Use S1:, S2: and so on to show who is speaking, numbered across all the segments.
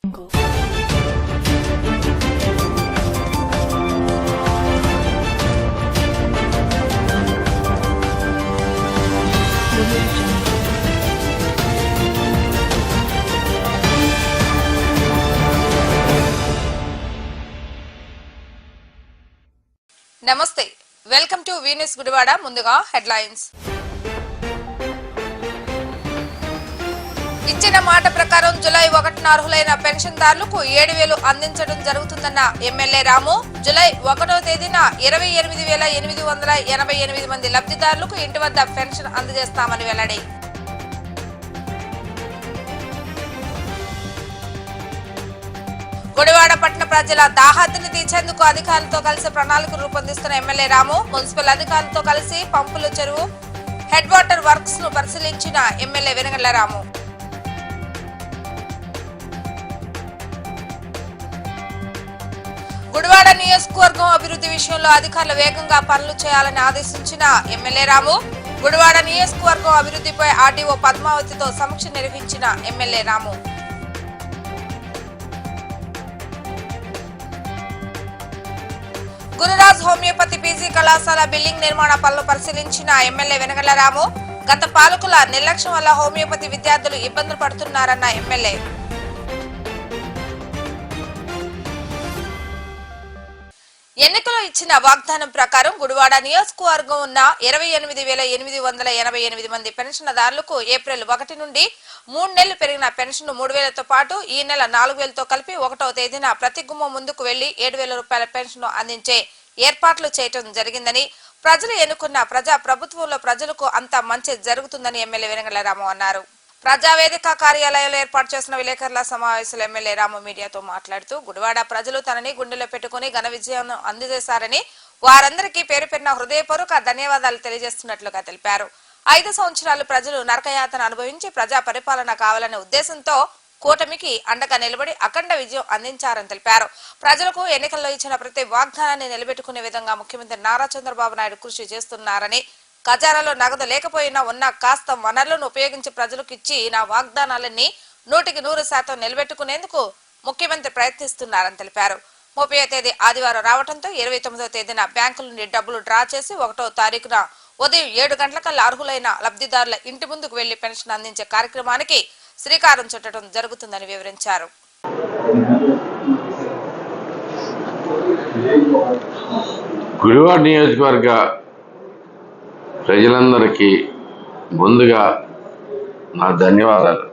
S1: నమస్తే, welcome to వీన్యూస్ Gudivada. ముందుగా headlines. ఇచ్చిన మాట ప్రకారం జూలై 1న అర్హులైన పెన్షన్దారులకు 7,000 అందించడం జరుగుతుందన్న ఎమ్మెల్యే రాము. జూలై 1వ తేదీన 28,888 మంది లబ్ధిదారులకు ఇంటి వద్ద పెన్షన్ అందజేస్తామని వెల్లడి. గుడివాడ పట్టణ ప్రజల దాహార్తిని తీర్చేందుకు అధికారులతో కలిసి ప్రణాళిక రూపొందిస్తున్న ఎమ్మెల్యే రాము మున్సిపల్ అధికారులతో కలిసి పంపుల చెరువు హెడ్ వాటర్ వర్క్స్ ను పరిశీలించిన ఎమ్మెల్యే వెనగళ్ల రాము. గుడివాడ నియోజకవర్గం అభివృద్ధి విషయంలో అధికారులు వేగంగా పనులు చేయాలని ఆదేశించిన ఎమ్మెల్యే రాము. గుడివాడ నియోజకవర్గం అభివృద్ధిపై ఆర్డీఓ పద్మావతితో సమీక్ష నిర్వహించిన ఎమ్మెల్యే రాము. గురురాజ్ హోమియోపతి పీజీ కళాశాల బిల్డింగ్ నిర్మాణ పనులు పరిశీలించిన ఎమ్మెల్యే వెనగళ్ల రాము. గత పాలకుల నిర్లక్ష్యం వల్ల హోమియోపతి విద్యార్థులు ఇబ్బందులు పడుతున్నారన్న ఎమ్మెల్యే. ఎన్నికల్లో ఇచ్చిన వాగ్దానం ప్రకారం గుడివాడ నియోజకవర్గం ఉన్న 28,888 మంది పెన్షన్దారులకు ఏప్రిల్ 1 నుండి 3 నెలలు పెరిగిన పెన్షన్ 3,000తో పాటు ఈ నెల 4,000తో కలిపి 1వ తేదీన ప్రతి గుమ్మం ముందుకు వెళ్లి 7,000 రూపాయల పెన్షన్ అందించే ఏర్పాట్లు చేయడం జరిగిందని, ప్రజలు ఎన్నుకున్న ప్రజా ప్రభుత్వంలో ప్రజలకు అంత మంచి జరుగుతుందని ఎమ్మెల్యే వెనగళ్ల రాము అన్నారు. ప్రజావేదిక కార్యాలయంలో ఏర్పాటు చేసిన విలేకరుల సమావేశంలో ఎమ్మెల్యే రాము మీడియాతో మాట్లాడుతూ గుడివాడ ప్రజలు తనని గుండెలో పెట్టుకుని ఘన విజయం అందజేశారని, వారందరికీ పేరు పేరున హృదయపూర్వక ధన్యవాదాలు తెలియజేస్తున్నట్లుగా తెలిపారు. 5 సంవత్సరాలు ప్రజలు నరకయాతన అనుభవించి ప్రజా పరిపాలన కావాలనే ఉద్దేశంతో కూటమికి అండగా నిలబడి అఖండ విజయం అందించారని తెలిపారు. ప్రజలకు ఎన్నికల్లో ఇచ్చిన ప్రతి వాగ్దానాన్ని నిలబెట్టుకునే విధంగా ముఖ్యమంత్రి నారా చంద్రబాబు నాయుడు కృషి చేస్తున్నారని, ఖజానాలో నగదు లేకపోయినా ఉన్న కాస్త వనరులను ఉపయోగించి ప్రజలకు ఇచ్చి నా వాగ్దానాలన్నీ 100% నిలబెట్టుకునేందుకు ముఖ్యమంత్రి ప్రయత్నిస్తున్నారని తెలిపారు. 30వ తేదీ ఆదివారం రావడంతో 29వ తేదీన బ్యాంకుల నుండి డబ్బులు డ్రా చేసి 1వ తారీఖున ఉదయం 7 గంటలకల్లా అర్హులైన లబ్ధిదారుల ఇంటి ముందుకు వెళ్లి పెన్షన్ అందించే కార్యక్రమానికి శ్రీకారం చుట్టడం జరుగుతుందని వివరించారు.
S2: గుడివాడ నియోజకవర్గ ప్రజలందరికీ ముందుగా నా ధన్యవాదాలు.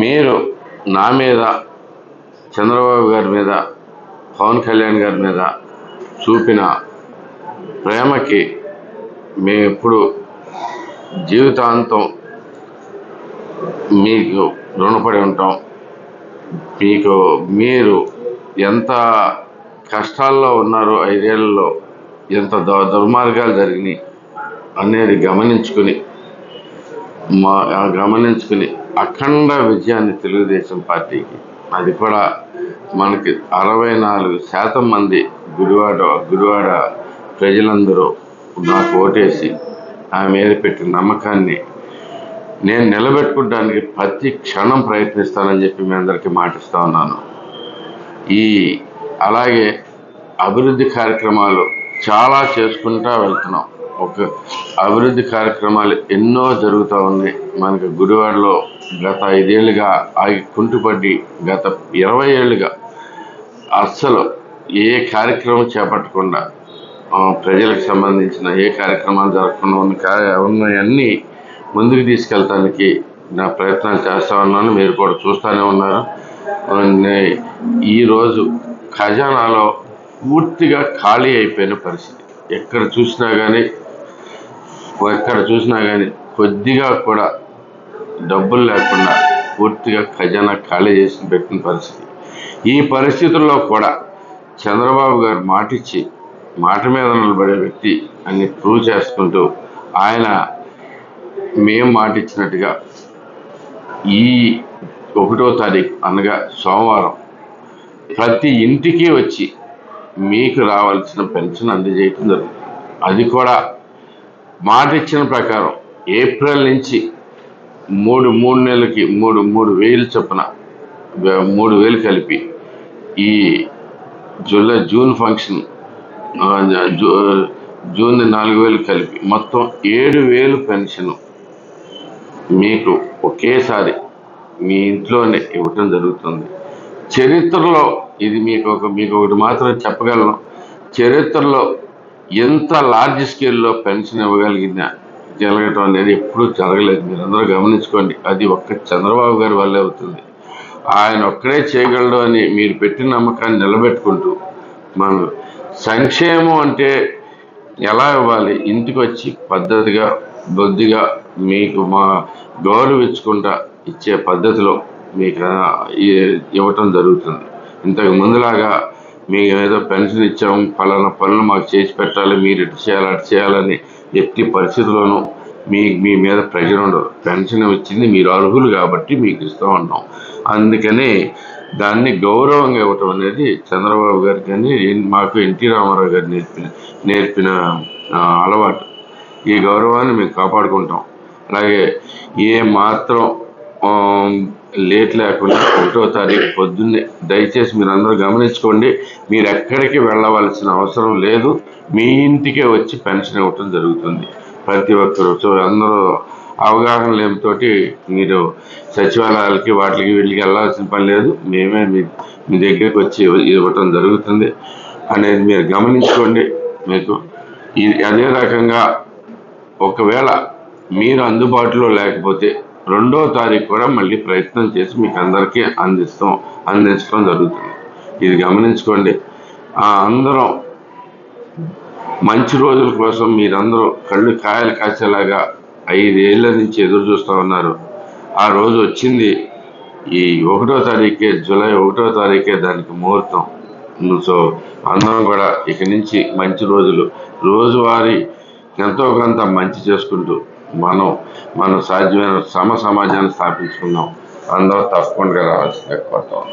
S2: మీరు నా మీద, చంద్రబాబు గారి మీద, పవన్ కళ్యాణ్ గారి మీద చూపిన ప్రేమకి మేము ఎప్పుడు జీవితాంతం మీకు రుణపడి ఉంటాం. మీరు ఎంత కష్టాల్లో ఉన్నారో 5 ఏళ్లలో ఎంత దుర్మార్గాలు జరిగినాయి అనేది గమనించుకుని అఖండ విజయాన్ని తెలుగుదేశం పార్టీకి, అది కూడా మనకి 64% మంది గుడివాడ ప్రజలందరూ నాకు ఓటేసి నా మీద పెట్టిన నమ్మకాన్ని నేను నిలబెట్టుకోవడానికి ప్రతి క్షణం ప్రయత్నిస్తానని చెప్పి మీ అందరికీ మాటిస్తూ ఉన్నాను. అలాగే అభివృద్ధి కార్యక్రమాలు చాలా చేసుకుంటూ వెళ్తున్నాం. అభివృద్ధి కార్యక్రమాలు ఎన్నో జరుగుతూ ఉన్నాయి. మనకి గుడివాడలో గత 5 ఏళ్ళుగా కుంటుపడి గత 20 ఏళ్ళుగా అస్సలు ఏ కార్యక్రమం చేపట్టకుండా, ప్రజలకు సంబంధించిన ఏ కార్యక్రమాలు జరగకుండా ఉన్నవన్నీ ముందుకు తీసుకెళ్తానికి నా ప్రయత్నాలు చేస్తూ ఉన్నాను. మీరు కూడా చూస్తూనే ఉన్నారు. ఈరోజు ఖజానాలో పూర్తిగా ఖాళీ అయిపోయిన పరిస్థితి. ఎక్కడ చూసినా కానీ కొద్దిగా కూడా డబ్బులు లేకుండా పూర్తిగా ఖజానా ఖాళీ చేసి పెట్టిన పరిస్థితి. ఈ పరిస్థితుల్లో కూడా చంద్రబాబు గారు మాటిచ్చి మాట మీద నిలబడే వ్యక్తి అని ప్రూవ్ చేసుకుంటూ ఆయన మేము మాటిచ్చినట్టుగా ఈ 1వ తారీఖు అనగా సోమవారం ప్రతి ఇంటికి వచ్చి మీకు రావాల్సిన పెన్షన్ అందజేయటం జరుగుతుంది. అది కూడా మాట ఇచ్చిన ప్రకారం ఏప్రిల్ నుంచి 3 నెలలకి 3,000 చొప్పున 3,000 కలిపి ఈ జూన్ ఫంక్షన్ జూన్ 4,000 కలిపి మొత్తం 7,000 పెన్షన్ మీకు ఒకేసారి మీ ఇంట్లోనే ఇవ్వటం జరుగుతుంది. చరిత్రలో ఇది మీకు ఒకటి మాత్రం చెప్పగలను, చరిత్రలో ఎంత లార్జ్ స్కేల్లో పెన్షన్ జరగటం అనేది ఎప్పుడూ జరగలేదు. మీరందరూ గమనించుకోండి. అది ఒక్క చంద్రబాబు గారి వల్లే అవుతుంది. ఆయన ఒక్కడే చేయగలడు అని మీరు పెట్టిన నమ్మకాన్ని నిలబెట్టుకుంటూ మనం సంక్షేమం అంటే ఎలా ఇవ్వాలి, ఇంటికి వచ్చి పద్ధతిగా బొద్దిగా మీకు మా గౌరవించుకుంటా ఇచ్చే పద్ధతిలో మీకు ఇవ్వటం జరుగుతుంది. ఇంతకు ముందులాగా మేము ఏదో పెన్షన్ ఇచ్చాము, ఫలానా పనులు మాకు చేసి పెట్టాలి, మీరు ఇటు చేయాలి అటు చేయాలని ఎట్టి పరిస్థితుల్లోనూ మీ మీద ప్రెషర్ ఉండదు. పెన్షన్ వచ్చింది మీరు అర్హులు కాబట్టి మీకు ఇస్తూ ఉన్నాం. అందుకని దాన్ని గౌరవంగా ఇవ్వటం అనేది చంద్రబాబు గారికి కానీ మాకు ఎన్టీ రామారావు గారు నేర్పిన అలవాటు. ఈ గౌరవాన్ని మేము కాపాడుకుంటాం. అలాగే ఏ మాత్రం లేట్ లేకుండా 1వ తారీఖు పొద్దున్నే దయచేసి మీరు అందరూ గమనించుకోండి. మీరు ఎక్కడికి వెళ్ళవలసిన అవసరం లేదు. మీ ఇంటికే వచ్చి పెన్షన్ ఇవ్వటం జరుగుతుంది ప్రతి ఒక్కరు. సో అందరూ అవగాహన లేనితోటి మీరు సచివాలయాలకి వీటికి వెళ్ళాల్సిన పని లేదు. మేమే మీ దగ్గరికి వచ్చి ఇవ్వటం జరుగుతుంది అనేది మీరు గమనించుకోండి. మీకు అదే రకంగా ఒకవేళ మీరు అందుబాటులో లేకపోతే 2వ తారీఖు కూడా మళ్ళీ ప్రయత్నం చేసి మీకు అందరికీ అందించడం జరుగుతుంది. ఇది గమనించుకోండి. అందరం మంచి రోజుల కోసం మీరందరూ కళ్ళు కాయలు కాసేలాగా 5 ఏళ్ల నుంచి ఎదురు చూస్తూ ఉన్నారు. ఆ రోజు వచ్చింది. ఈ 1వ తారీఖే, జూలై 1వ తారీఖే దానికి ముహూర్తం. సో అందరం కూడా ఇక నుంచి మంచి రోజులు రోజువారీ ఎంతో కొంత మంచి చేసుకుంటూ మనం సాధ్యమైన సమాజాన్ని స్థాపించుకున్నాం. అందరూ తప్పకుండా రావాల్సిందే కోరుతాం.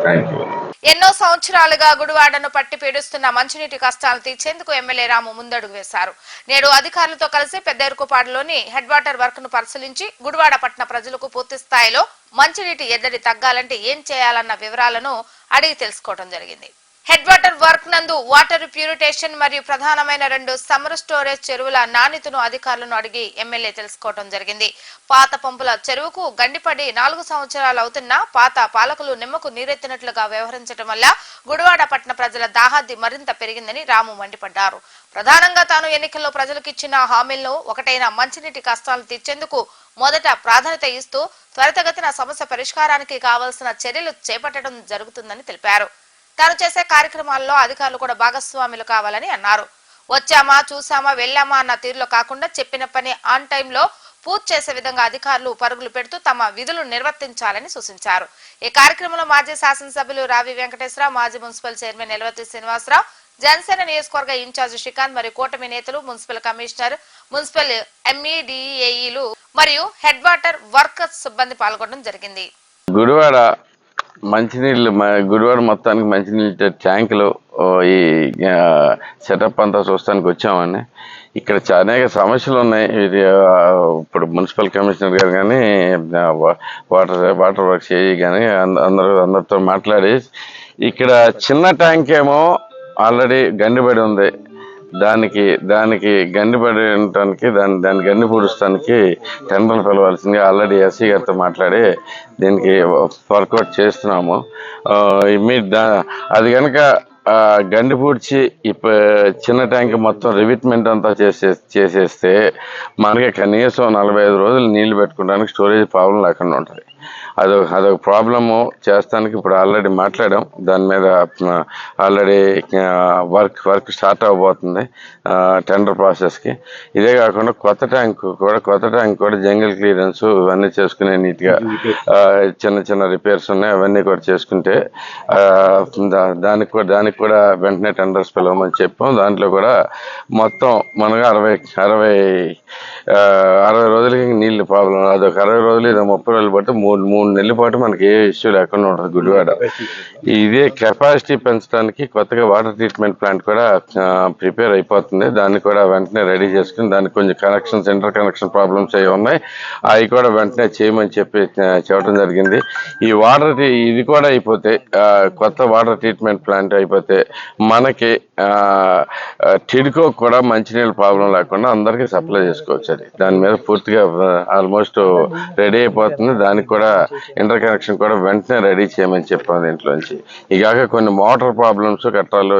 S2: Thank you.
S1: ఎన్నో సంవత్సరాలుగా గుడివాడను పట్టి పీడిస్తున్న మంచినీటి కష్టాలు తీర్చేందుకు ఎమ్మెల్యే రాము ముందడుగు వేశారు. నేడు అధికారులతో కలిసి పెద్దేరుకుపాడులోని హెడ్ వాటర్ వర్క్ ను పరిశీలించి గుడివాడ పట్టణ ప్రజలకు పూర్తి స్థాయిలో మంచినీటి ఎద్దడి తగ్గాలంటే ఏం చేయాలన్న వివరాలను అడిగి తెలుసుకోవడం జరిగింది. హెడ్ వాటర్ వర్క్ నందు వాటర్ ప్యూరిటేషన్ మరియు ప్రధానమైన 2 సమ్మర్ స్టోరేజ్ చెరువుల నాణ్యతను అధికారులను అడిగి ఎమ్మెల్యే తెలుసుకోవడం జరిగింది. పాత పంపుల చెరువుకు గండిపడి 4 సంవత్సరాలు అవుతున్నా పాత పాలకులు నిమ్మకు నీరెత్తినట్లుగా వ్యవహరించడం వల్ల గుడివాడ పట్టణ ప్రజల దాహార్ది మరింత పెరిగిందని రాము మండిపడ్డారు. ప్రధానంగా తాను ఎన్నికల్లో ప్రజలకు ఇచ్చిన హామీలను ఒకటైన మంచినీటి కష్టాలు తీర్చేందుకు మొదట ప్రాధాన్యత ఇస్తూ త్వరితగతిన సమస్య పరిష్కారానికి కావాల్సిన చర్యలు చేపట్టడం జరుగుతుందని తెలిపారు. తాను చేసే కార్యక్రమాల్లో అధికారులు కూడా భాగస్వాములు కావాలని అన్నారు. వచ్చామా చూసామా వెళ్ళామా అన్న తీరులో కాకుండా చెప్పిన పని ఆన్ టైంలో పూర్తి చేసే విధంగా అధికారులు పరుగులు పెడుతూ తమ విధులు నిర్వర్తించాలని సూచించారు. ఈ కార్యక్రమంలో మాజీ శాసనసభ్యులు రావి వెంకటేశ్వరరావు, మాజీ మున్సిపల్ చైర్మన్ ఎలవతి శ్రీనివాసరావు, జనసేన నియోజకవర్గ ఇన్ఛార్జ్ శ్రీకాంత్ మరియు కూటమి నేతలు, మున్సిపల్ కమిషనర్, మున్సిపల్ ఎంఈడిఏఈలు మరియు హెడ్ వాటర్ వర్కర్స్ సిబ్బంది పాల్గొనడం జరిగింది.
S3: గుడివాడ మొత్తానికి మంచినీళ్ళ ట్యాంకులు ఈ సెటప్ అంతా చూస్తానికి వచ్చామండి. ఇక్కడ అనేక సమస్యలు ఉన్నాయి. ఇప్పుడు మున్సిపల్ కమిషనర్ గారు కానీ వాటర్ వర్క్స్ కానీ అందరితో మాట్లాడి ఇక్కడ చిన్న ట్యాంక్ ఏమో ఆల్రెడీ గండిపడి ఉంది. దానికి గండిపడి ఉండటానికి దాన్ని గండి పూడుస్తానికి టెండర్లు పిలవాల్సిందిగా ఆల్రెడీ ఎస్సీ గారితో మాట్లాడి దీనికి వర్కౌట్ చేస్తున్నాము. అది కనుక గండి పూడ్చి చిన్న ట్యాంక్ మొత్తం రివిట్మెంట్ అంతా చేసేస్తే మనకి కనీసం 45 రోజులు నీళ్లు పెట్టుకోవడానికి స్టోరేజ్ ప్రాబ్లం లేకుండా ఉంటుంది. అదొక ప్రాబ్లము చేస్తానికి ఇప్పుడు ఆల్రెడీ మాట్లాడాం. దాని మీద ఆల్రెడీ వర్క్ స్టార్ట్ అవబోతుంది టెండర్ ప్రాసెస్కి. ఇదే కాకుండా కొత్త ట్యాంక్ కూడా జంగిల్ క్లియరెన్స్ ఇవన్నీ చేసుకునే నీట్గా చిన్న రిపేర్స్ ఉన్నాయి. అవన్నీ కూడా చేసుకుంటే దానికి కూడా వెంటనే టెండర్స్ పిలవమని చెప్పాం. దాంట్లో కూడా మొత్తం మనగా 60 రోజులకి నీళ్ళు ప్రాబ్లం. అదొక 60 రోజులు, 30 రోజులు బట్టి మూడు నెలల పాటు మనకి ఏ ఇష్యూ లేకుండా ఉంటుంది గుడివాడ. ఇదే కెపాసిటీ పెంచడానికి కొత్తగా వాటర్ ట్రీట్మెంట్ ప్లాంట్ కూడా ప్రిపేర్ అయిపోతుంది. దాన్ని కూడా వెంటనే రెడీ చేసుకుని దానికి కొంచెం కనెక్షన్స్ ఇంటర్ కనెక్షన్ ప్రాబ్లమ్స్ అవి ఉన్నాయి, అవి కూడా వెంటనే చేయమని చెప్పడం జరిగింది. ఈ వాటర్ ఇది కూడా అయిపోతే కొత్త వాటర్ ట్రీట్మెంట్ ప్లాంట్ అయిపోతే మనకి టిడ్కో కూడా మంచినీళ్ళ ప్రాబ్లం లేకుండా అందరికీ సప్లై చేసుకోవచ్చు. అది దాని మీద పూర్తిగా ఆల్మోస్ట్ రెడీ అయిపోతుంది. దానికి కూడా ఇంటర్ కనెక్షన్ కూడా వెంటనే రెడీ చేయమని చెప్పాను దీంట్లోంచి. ఇక కొన్ని మోటార్ ప్రాబ్లమ్స్ కట్టాలు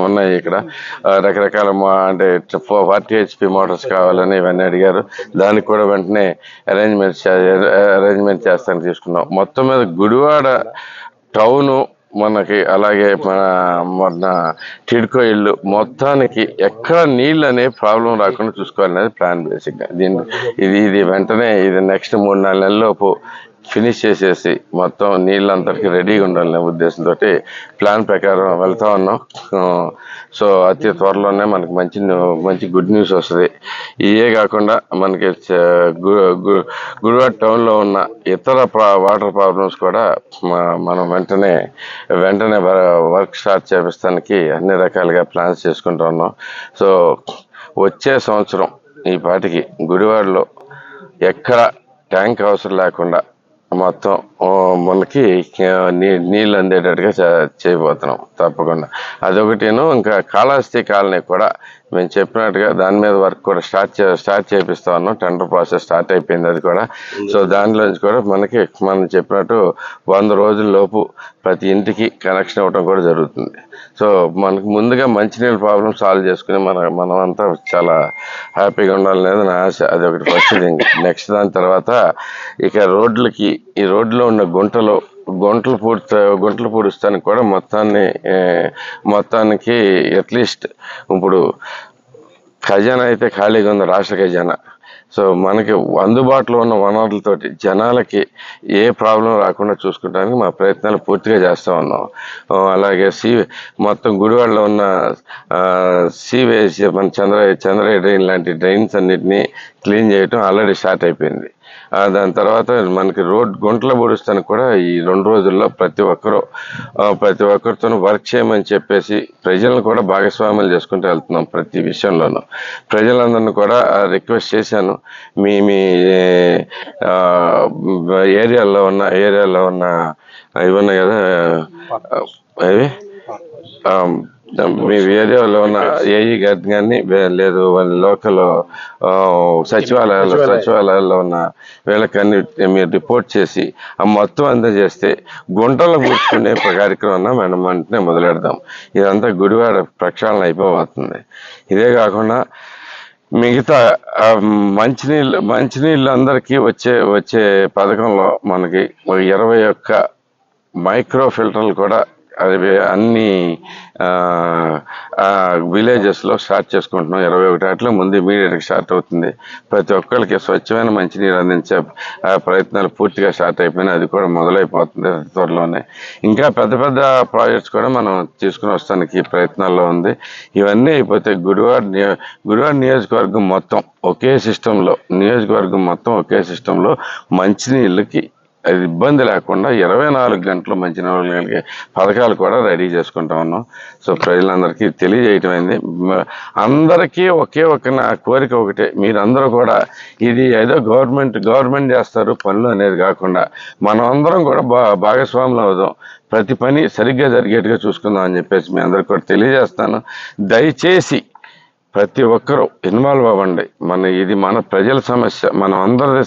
S3: ఉన్నాయి ఇక్కడ. రకరకాల అంటే 40 HP మోటార్స్ కావాలని ఇవన్నీ అడిగారు. దానికి కూడా వెంటనే అరేంజ్మెంట్ చేస్తానికి తీసుకున్నాం. మొత్తం మీద గుడివాడ టౌను మనకి అలాగే మన టిడ్కో ఇల్లు మొత్తానికి ఎక్కడ నీళ్ళు అనే ప్రాబ్లం రాకుండా చూసుకోవాలనేది ప్లాన్ బేసిక్గా. ఇది వెంటనే ఇది నెక్స్ట్ 3-4 నెలలలోపు ఫినిష్ చేసేసి మొత్తం నీళ్ళంతటికి రెడీగా ఉండాలనే ఉద్దేశంతో ప్లాన్ ప్రకారం వెళ్తా ఉన్నాం. సో అతి త్వరలోనే మనకి మంచి గుడ్ న్యూస్ వస్తుంది. ఇవే కాకుండా మనకి గుడివాడ టౌన్లో ఉన్న ఇతర వాటర్ ప్రాబ్లమ్స్ కూడా మనం వెంటనే వర్క్ స్టార్ట్ చేపిస్తానికి అన్ని రకాలుగా ప్లాన్స్ చేసుకుంటూ ఉన్నాం. సో వచ్చే సంవత్సరం ఈ పాటికి గుడివాడలో ఎక్కడ ట్యాంక్ అవసరం లేకుండా మొత్తం మనకి నీళ్ళు అందేటట్టుగా చేయబోతున్నాం తప్పకుండా. అదొకటిను. ఇంకా కాళహస్తి కాలనీ కూడా మేము చెప్పినట్టుగా దాని మీద వర్క్ కూడా స్టార్ట్ చేపిస్తా ఉన్నాం. టెండర్ ప్రాసెస్ స్టార్ట్ అయిపోయింది అది కూడా. సో దానిలోంచి కూడా మనం చెప్పినట్టు 100 రోజుల లోపు ప్రతి ఇంటికి కనెక్షన్ ఇవ్వడం కూడా జరుగుతుంది. సో మనకు ముందుగా మంచినీళ్ళ ప్రాబ్లం సాల్వ్ చేసుకుని మనం అంతా చాలా హ్యాపీగా ఉండాలనేది నా ఆశ. అది ఒకటి ఫస్ట్ థింగ్. నెక్స్ట్ దాని తర్వాత ఇక ఈ రోడ్లో ఉన్న గుంటలు పూడుస్తానికి కూడా మొత్తానికి అట్లీస్ట్ ఇప్పుడు ఖజానా అయితే ఖాళీగా ఉంది, రాష్ట్ర ఖజానా. సో మనకి అందుబాటులో ఉన్న వనరులతోటి జనాలకి ఏ ప్రాబ్లం రాకుండా చూసుకోవడానికి మా ప్రయత్నాలు పూర్తిగా చేస్తూ ఉన్నాం. అలాగే మొత్తం గుడివాడలో ఉన్న సీవేజ్ మన చంద్రయ్య డ్రైన్ లాంటి డ్రైన్స్ అన్నిటినీ క్లీన్ చేయటం ఆల్రెడీ స్టార్ట్ అయిపోయింది. దాని తర్వాత మనకి గుంటలు పొడుస్తానికి కూడా ఈ 2 రోజుల్లో ప్రతి ఒక్కరితో వర్క్ చేయమని చెప్పేసి ప్రజలను కూడా భాగస్వామ్యాలు చేసుకుంటూ వెళ్తున్నాం. ప్రతి విషయంలోనూ ప్రజలందరినీ కూడా రిక్వెస్ట్ చేశాను. మీ ఏరియాలో ఉన్న ఇవి ఉన్నాయి కదా, అవి మీ ఏరియాలో ఉన్న ఏఈ గారి కానీ లేదు లోకల్ సచివాలయాల్లో ఉన్న వీళ్ళకన్నీ మీరు రిపోర్ట్ చేసి ఆ మొత్తం అందజేస్తే గుంటలు పూడ్చుకునే కార్యక్రమం మనం వెంటనే మొదలెడదాం. ఇదంతా గుడివాడ ప్రక్షాళన అయిపోతుంది. ఇదే కాకుండా మిగతా మంచినీళ్ళు అందరికీ వచ్చే పథకంలో మనకి 21 మైక్రో ఫిల్టర్లు కూడా అన్ని విలేజెస్లో స్టార్ట్ చేసుకుంటున్నాం. 21 వాటిలో ముందు ఇమీడియట్గా స్టార్ట్ అవుతుంది. ప్రతి ఒక్కరికి స్వచ్ఛమైన మంచినీరు అందించే ప్రయత్నాలు పూర్తిగా స్టార్ట్ అయిపోయినాయి. అది కూడా మొదలైపోతుంది త్వరలోనే. ఇంకా పెద్ద ప్రాజెక్ట్స్ కూడా మనం తీసుకుని వస్తానికి ప్రయత్నాల్లో ఉంది. ఇవన్నీ అయిపోతే గుడివాడ నియోజకవర్గం మొత్తం ఒకే సిస్టంలో మంచినీళ్ళకి అది ఇబ్బంది లేకుండా 24 గంటలు మంచినీళ్ళు కలిగే పథకాలు కూడా రెడీ చేసుకుంటా ఉన్నాం. సో ప్రజలందరికీ తెలియజేయటం అయింది. అందరికీ నా కోరిక ఒకటే, మీరందరూ కూడా ఇది ఏదో గవర్నమెంట్ చేస్తారు పనులు అనేది కాకుండా మనం అందరం కూడా భాగస్వాములు అవుదాం. ప్రతి పని సరిగ్గా జరిగేట్టుగా చూసుకుందాం అని చెప్పేసి మీ అందరికి కూడా తెలియజేస్తాను. దయచేసి ప్రతి ఒక్కరూ ఇన్వాల్వ్ అవ్వండి. ఇది మన ప్రజల సమస్య, అందరి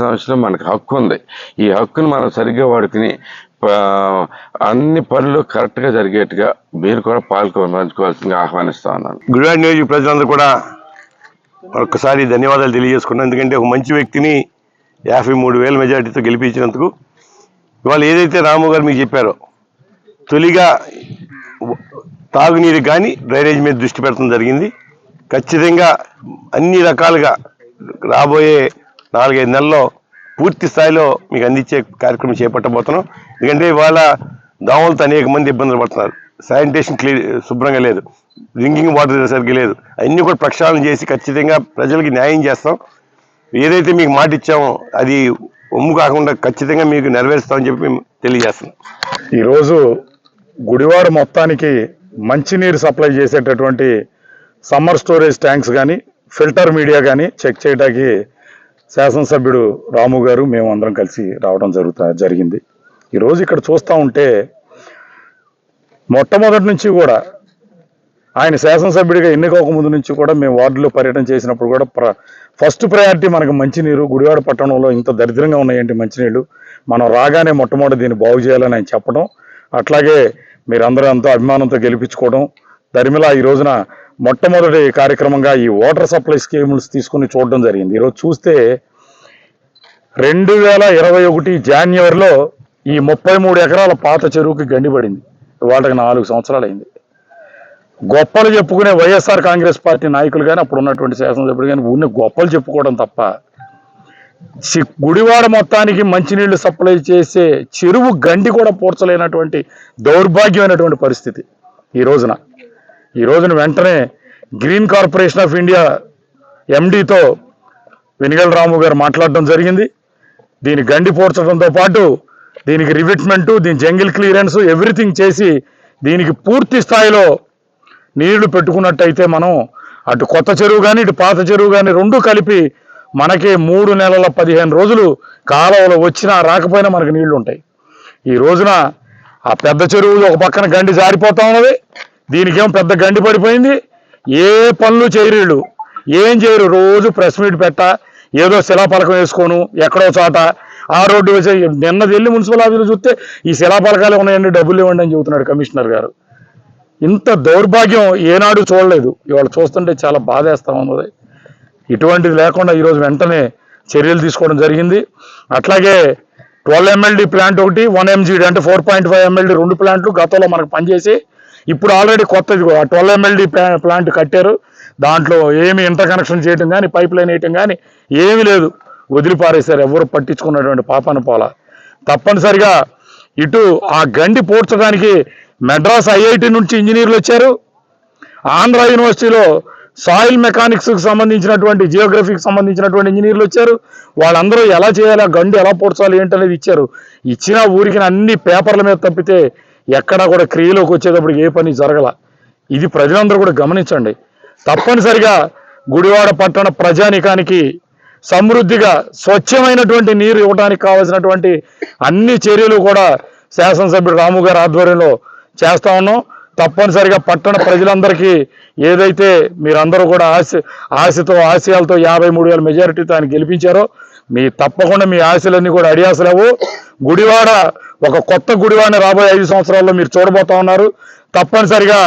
S3: సమస్యలో మనకు హక్కు ఉంది. ఈ హక్కును మనం సరిగ్గా వాడుకుని అన్ని పనులు కరెక్ట్గా జరిగేట్టుగా మీరు కూడా పంచుకోవాల్సిందిగా ఆహ్వానిస్తా ఉన్నాను.
S4: గుడివాడ నియోజక ప్రజలందరూ కూడా మరొకసారి ధన్యవాదాలు తెలియజేసుకున్నాను. ఎందుకంటే ఒక మంచి వ్యక్తిని 53,000 మెజార్టీతో గెలిపించినందుకు. ఇవాళ ఏదైతే రాము గారు మీకు చెప్పారో, తొలిగా తాగునీరు కానీ డ్రైనేజ్ మీద దృష్టి పెట్టడం జరిగింది. ఖచ్చితంగా అన్ని రకాలుగా రాబోయే 4-5 నెలల్లో పూర్తి స్థాయిలో మీకు అందించే కార్యక్రమం చేపట్టబోతున్నాం. ఎందుకంటే ఇవాళ దోమలతో అనేక మంది ఇబ్బందులు పడుతున్నారు. శానిటేషన్ శుభ్రంగా లేదు, డ్రింకింగ్ వాటర్ సరిగ్గా లేదు. అన్నీ కూడా ప్రక్షాళన చేసి ఖచ్చితంగా ప్రజలకి న్యాయం చేస్తాం. ఏదైతే మీకు మాట ఇచ్చామో అది ఒమ్ము కాకుండా ఖచ్చితంగా మీకు నెరవేరుస్తామని చెప్పి మేము తెలియజేస్తున్నాం.
S5: ఈరోజు గుడివాడ మొత్తానికి మంచినీరు సప్లై చేసేటటువంటి సమ్మర్ స్టోరేజ్ ట్యాంక్స్ కానీ ఫిల్టర్ మీడియా కానీ చెక్ చేయడానికి శాసనసభ్యుడు రాము గారు మేము అందరం కలిసి రావడం జరిగింది. ఈరోజు ఇక్కడ చూస్తూ ఉంటే మొట్టమొదటి నుంచి కూడా ఆయన శాసనసభ్యుడిగా ఎన్నికవక ముందు నుంచి కూడా మేము వార్డులో పర్యటన చేసినప్పుడు కూడా ఫస్ట్ ప్రయారిటీ మనకు మంచినీరు. గుడివాడ పట్టణంలో ఇంత దరిద్రంగా ఉన్నాయండి మంచినీళ్ళు, మనం రాగానే మొట్టమొదటి దీన్ని బాగు చేయాలని ఆయన చెప్పడం, అట్లాగే మీరందరూ ఎంతో అభిమానంతో గెలిపించుకోవడం, దరిమిల ఈ రోజున మొట్టమొదటి కార్యక్రమంగా ఈ వాటర్ సప్లై స్కీమ్స్ తీసుకుని చూడడం జరిగింది. ఈరోజు చూస్తే 2021 జాన్యువరిలో ఈ 33 ఎకరాల పాత చెరువుకి గండి పడింది. వాళ్ళకి 4 సంవత్సరాలు అయింది. గొప్పలు చెప్పుకునే వైఎస్ఆర్ కాంగ్రెస్ పార్టీ నాయకులు కానీ అప్పుడు ఉన్నటువంటి శాసనసభ్యులు కానీ ఊరిని గొప్పలు చెప్పుకోవడం తప్ప గుడివాడ మొత్తానికి మంచినీళ్లు సప్లై చేసే చెరువు గండి కూడా పూడ్చలేనటువంటి దౌర్భాగ్యమైనటువంటి పరిస్థితి ఈ రోజున వెంటనే గ్రీన్ కార్పొరేషన్ ఆఫ్ ఇండియా ఎండితో వెనిగళ్ల రాము గారు మాట్లాడడం జరిగింది. దీని గండి పూడ్చడంతో పాటు దీనికి రివిట్మెంటు, దీని జంగిల్ క్లియరెన్స్ ఎవ్రీథింగ్ చేసి దీనికి పూర్తి స్థాయిలో నీళ్లు పెట్టుకున్నట్టయితే మనం అటు కొత్త చెరువు కానీ ఇటు పాత చెరువు కానీ రెండు కలిపి మనకి 3 నెలల 15 రోజులు కాలువలో వచ్చినా రాకపోయినా మనకి నీళ్లు ఉంటాయి. ఈ రోజున ఆ పెద్ద చెరువు ఒక పక్కన గండి జారిపోతా ఉన్నది, దీనికేమో పెద్ద గండి పడిపోయింది. ఏ పనులు చేయరు, ఏం చేయరు. రోజు ప్రెస్ మీట్ ఏదో శిలాపలకం వేసుకోను ఎక్కడో చోట ఆ రోడ్డు వేసే. నిన్న వెళ్ళి మున్సిపల్ ఆఫీసులో చూస్తే ఈ శిలాపలకాలు ఉన్నాయండి, డబ్బులు ఇవ్వండి అని చెబుతున్నాడు కమిషనర్ గారు. ఇంత దౌర్భాగ్యం ఏనాడు చూడలేదు. ఇవాళ చూస్తుంటే చాలా బాధేస్తా ఉన్నది. ఇటువంటిది లేకుండా ఈరోజు వెంటనే చర్యలు తీసుకోవడం జరిగింది. అట్లాగే 12 MLD ప్లాంట్ ఒకటి, 1 MGD అంటే 4.5 MLD 2 ప్లాంట్లు గతంలో మనకు పనిచేసి ఇప్పుడు ఆల్రెడీ కొత్తది 12 MLD ప్లాంట్ కట్టారు. దాంట్లో ఏమి ఇంటర్ కనెక్షన్ చేయటం కానీ పైప్ లైన్ వేయటం కానీ ఏమీ లేదు, వదిలిపారేశారు. ఎవరు పట్టించుకున్నటువంటి పాపాన పోలా. తప్పనిసరిగా ఇటు ఆ గండి పూడ్చడానికి మెడ్రాస్ IIT నుంచి ఇంజనీర్లు వచ్చారు, ఆంధ్ర యూనివర్సిటీలో సాయిల్ మెకానిక్స్కి సంబంధించినటువంటి జియోగ్రఫీకి సంబంధించినటువంటి ఇంజనీర్లు వచ్చారు. వాళ్ళందరూ ఎలా చేయాలి, ఆ గండి ఎలా పూడ్చాలి ఏంటనేది ఇచ్చారు. ఇచ్చిన ఊరికి అన్ని పేపర్ల మీద తప్పితే ఎక్కడా కూడా క్రియలోకి వచ్చేటప్పటికి ఏ పని జరగల. ఇది ప్రజలందరూ కూడా గమనించండి. తప్పనిసరిగా గుడివాడ పట్టణ ప్రజానికానికి సమృద్ధిగా స్వచ్ఛమైనటువంటి నీరు ఇవ్వడానికి కావాల్సినటువంటి అన్ని చర్యలు కూడా శాసనసభ్యుడు రాము గారి ఆధ్వర్యంలో చేస్తా ఉన్నాం. తప్పనిసరిగా పట్టణ ప్రజలందరికీ ఏదైతే మీరందరూ కూడా ఆశయాలతో 53,000 మెజారిటీతో ఆయన గెలిపించారో తప్పకుండా మీ ఆశలన్నీ కూడా అడియాసలేవు. గుడివాడ ఒక కొత్త గుడివాడని రాబోయే 5 సంవత్సరాల్లో మీరు చూడబోతా ఉన్నారు. తప్పనిసరిగా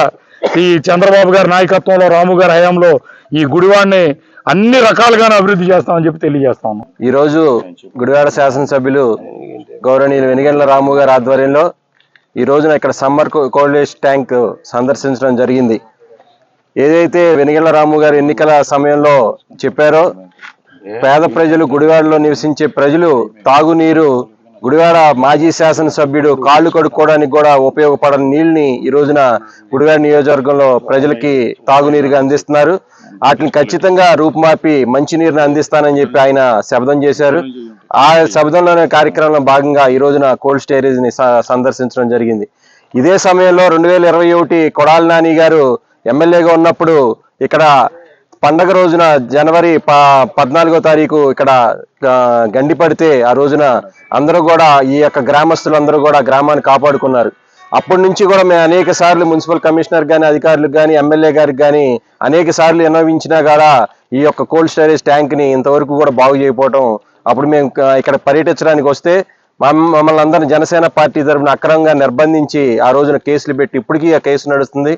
S5: ఈ చంద్రబాబు గారి నాయకత్వంలో రాము గారి హయాంలో ఈ గుడివాడని అన్ని రకాలుగానే అభివృద్ధి చేస్తామని చెప్పి తెలియజేస్తా ఉన్నాం.
S6: ఈరోజు గుడివాడ శాసనసభ్యులు గౌరవనీయులు వెనిగళ్ల రాము గారి ఆధ్వర్యంలో ఈ రోజున ఇక్కడ సమ్మర్ కోల్డ్ ట్యాంక్ సందర్శించడం జరిగింది. ఏదైతే వెనిగళ్ల రాము గారు ఎన్నికల సమయంలో చెప్పారో పేద ప్రజలు, గుడివాడలో నివసించే ప్రజలు తాగునీరు గుడివాడ మాజీ శాసనసభ్యుడు కాళ్ళు కడుక్కోవడానికి కూడా ఉపయోగపడని నీళ్ళని ఈ రోజున గుడివాడ నియోజకవర్గంలో ప్రజలకి తాగునీరుగా అందిస్తున్నారు. వాటిని ఖచ్చితంగా రూపుమాపి మంచినీరుని అందిస్తానని చెప్పి ఆయన శపథం చేశారు. ఆ శపథంలోనే కార్యక్రమంలో భాగంగా ఈ రోజున కోల్డ్ స్టోరేజ్ ని సందర్శించడం జరిగింది. ఇదే సమయంలో 2021 కొడాలి నాని గారు ఎమ్మెల్యేగా ఉన్నప్పుడు ఇక్కడ పండగ రోజున జనవరి 14వ తారీఖు ఇక్కడ గండి పడితే ఆ రోజున అందరూ కూడా ఈ యొక్క గ్రామస్తులందరూ కూడా గ్రామాన్ని కాపాడుకున్నారు. అప్పటి నుంచి కూడా మేము అనేక సార్లు మున్సిపల్ కమిషనర్ కానీ అధికారులకు కానీ ఎమ్మెల్యే గారికి కానీ అనేక సార్లు విన్నవించినా కూడా ఈ యొక్క కోల్డ్ స్టోరేజ్ ట్యాంక్ ని ఇంతవరకు కూడా బాగు చేయకపోవటం. అప్పుడు మేము ఇక్కడ పర్యటించడానికి వస్తే మమ్మల్ని అందరినీ జనసేన పార్టీ తరఫున అక్రమంగా నిర్బంధించి ఆ రోజున కేసులు పెట్టి ఇప్పటికీ ఆ కేసు నడుస్తుంది.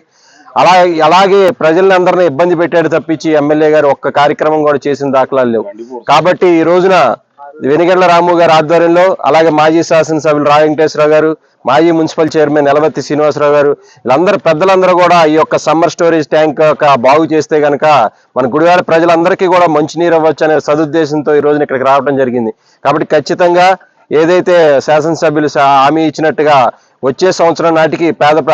S6: అలాగే ప్రజల్ని అందరినీ ఇబ్బంది పెట్టాడు తప్పించి ఎమ్మెల్యే గారు ఒక్క కార్యక్రమం కూడా చేసిన దాఖలాలు లేవు. కాబట్టి ఈ రోజున వెనిగళ్ల రాము గారి ఆధ్వర్యంలో అలాగే మాజీ శాసనసభ్యులు రాయ వెంకటేశ్వరరావు గారు, మాజీ మున్సిపల్ చైర్మన్ ఎలవత్తి శ్రీనివాసరావు గారు, వీళ్ళందరూ పెద్దలందరూ కూడా ఈ యొక్క సమ్మర్ స్టోరేజ్ ట్యాంక్ బాగు చేస్తే గనక మన గుడివాడ ప్రజలందరికీ కూడా మంచినీరు అవ్వచ్చు అనే సదుద్దేశంతో ఈ రోజున ఇక్కడికి రావడం జరిగింది. కాబట్టి ఖచ్చితంగా ఏదైతే శాసనసభ్యులు హామీ ఇచ్చినట్టుగా వచ్చే సంవత్సరం నాటికి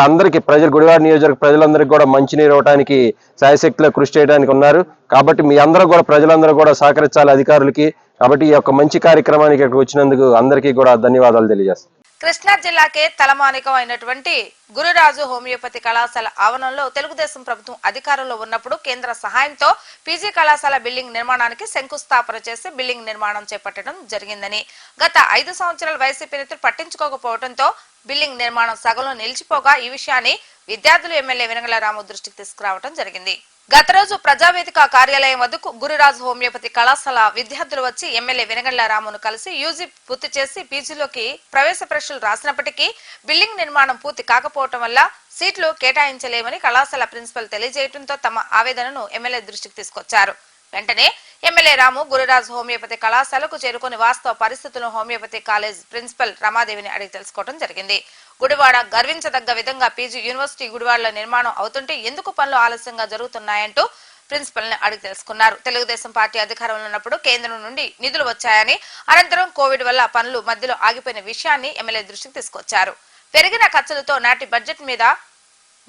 S6: అందరికీ గుడివాడ నియోజకవర్గ ప్రజలందరికీ కూడా మంచినీరు ఇవ్వడానికి శాయశక్తిలో కృషి చేయడానికి ఉన్నారు. కాబట్టి మీ అందరూ కూడా ప్రజలందరూ కూడా సహకరించాలి, అధికారులకి కాబట్టి ఈ యొక్క మంచి కార్యక్రమానికి ఇక్కడికి వచ్చినందుకు అందరికీ కూడా ధన్యవాదాలు తెలియజేస్తాను.
S1: కృష్ణా జిల్లాకే తలమానికం అయినటువంటి గురురాజు హోమియోపతి కళాశాల ఆవరణలో తెలుగుదేశం ప్రభుత్వం అధికారంలో ఉన్నప్పుడు కేంద్ర సహాయంతో పీజీ కళాశాల బిల్డింగ్ నిర్మాణానికి శంకుస్థాపన చేసి బిల్డింగ్ నిర్మాణం చేపట్టడం జరిగిందని, గత 5 సంవత్సరాల వైసీపీ నేతలు పట్టించుకోకపోవడంతో బిల్డింగ్ నిర్మాణం సగంలో నిలిచిపోగా ఈ విషయాన్ని విద్యార్థులు ఎమ్మెల్యే వెనగల రాము దృష్టికి తీసుకురావడం జరిగింది. గత రోజు ప్రజావేదిక కార్యాలయం వద్దకు గురురాజు హోమియోపతి కళాశాల విద్యార్థులు వచ్చి ఎమ్మెల్యే వెనగళ్ల రామును కలిసి యూజీ పూర్తి చేసి పీజీలోకి ప్రవేశ పరీక్షలు రాసినప్పటికీ బిల్డింగ్ నిర్మాణం పూర్తి కాకపోవడం వల్ల సీట్లు కేటాయించలేమని కళాశాల ప్రిన్సిపల్ తెలియజేయడంతో తమ ఆవేదనను ఎమ్మెల్యే దృష్టికి తీసుకొచ్చారు. వెంటనే ఎమ్మెల్యే రాము గురురాజు హోమియోపతి కళాశాలకు చేరుకుని వాస్తవ పరిస్థితులను హోమియోపతి కాలేజ్ ప్రిన్సిపల్ రమాదేవిని అడిగి తెలుసుకోవడం జరిగింది. గుడివాడ గర్వించదగ్గ విధంగా పీజీ యూనివర్సిటీ గుడివాడలో నిర్మాణం అవుతుంటే ఎందుకు పనులు ఆలస్యంగా జరుగుతున్నాయంటూ ప్రిన్సిపల్ ని అడిగి తెలుసుకున్నారు. తెలుగుదేశం పార్టీ అధికారంలో ఉన్నప్పుడు కేంద్రం నుండి నిధులు వచ్చాయని, అనంతరం కోవిడ్ వల్ల పనులు మధ్యలో ఆగిపోయిన విషయాన్ని ఎమ్మెల్యే దృష్టికి తీసుకొచ్చారు. పెరిగిన ఖర్చులతో నాటి బడ్జెట్ మీద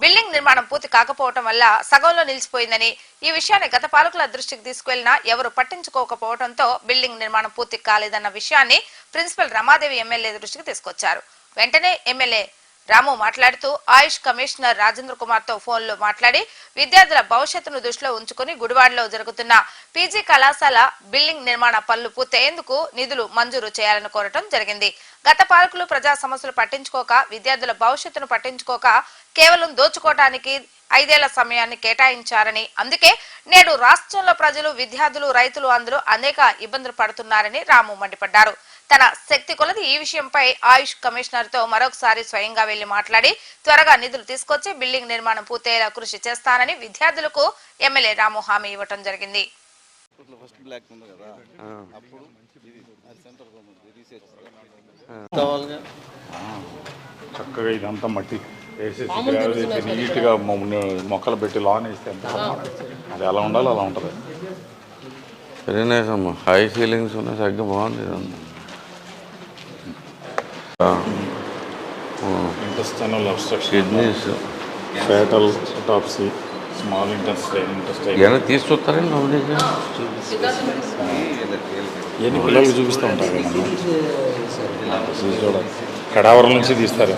S1: బిల్డింగ్ నిర్మాణం పూర్తి కాకపోవడం వల్ల సగంలో నిలిచిపోయిందని, ఈ విషయాన్ని గత పాలకుల దృష్టికి తీసుకెళ్లినా ఎవరు పట్టించుకోకపోవడంతో బిల్డింగ్ నిర్మాణం పూర్తి కాలేదన్న విషయాన్ని ప్రిన్సిపల్ రమాదేవి ఎమ్మెల్యే దృష్టికి తీసుకొచ్చారు. వెంటనే ఎమ్మెల్యే రాము మాట్లాడుతూ ఆయుష్ కమిషనర్ రాజేంద్ర కుమార్ తో ఫోన్లో మాట్లాడి విద్యార్థుల భవిష్యత్తును దృష్టిలో ఉంచుకుని గుడివాడలో జరుగుతున్న పీజీ కళాశాల బిల్డింగ్ నిర్మాణ పనులు పూర్తయ్యేందుకు నిధులు మంజూరు చేయాలని కోరటం జరిగింది. గత పాలకులు ప్రజా సమస్యలు పట్టించుకోక, విద్యార్థుల భవిష్యత్తును పట్టించుకోక కేవలం దోచుకోవటానికి 5 ఏళ్ల సమయాన్ని కేటాయించారని, అందుకే నేడు రాష్ట్రంలో ప్రజలు, విద్యార్థులు, రైతులు అందరూ అనేక ఇబ్బందులు పడుతున్నారని రాము మండిపడ్డారు. తన శక్తి కొలది ఈ విషయంపై ఆయుష్ కమిషనర్ తో మరొకసారి స్వయంగా వెళ్లి మాట్లాడి త్వరగా నిధులు తీసుకొచ్చి బిల్డింగ్ నిర్మాణం పూర్తయ్యేలా కృషి చేస్తానని విద్యార్థులకు ఎమ్మెల్యే రాము హామీ ఇవ్వడం జరిగింది.
S7: చక్కగా ఇదంతా మట్టి వేసేసి గ్రావెల్ వేసి నీట్గా మొక్కలు పెట్టి లాన్ వేస్తే ఎంత అది ఎలా ఉండాలో అలా ఉంటుంది.
S3: వెరీ నైస్ అమ్మా, హై సీలింగ్స్ ఉన్నాయి, సరిగ్గా బాగుంది ఇదంతా.
S7: Intestinal abstraction,
S3: kidneys,
S7: fatal autopsy, small intestine,
S3: ఇవన్నీ తీసుకొస్తారండి నోటీస్.
S7: ఇవన్నీ పిల్లలు చూపిస్తూ ఉంటారు కదా, చూడాలి. కడావరం నుంచి తీస్తారు.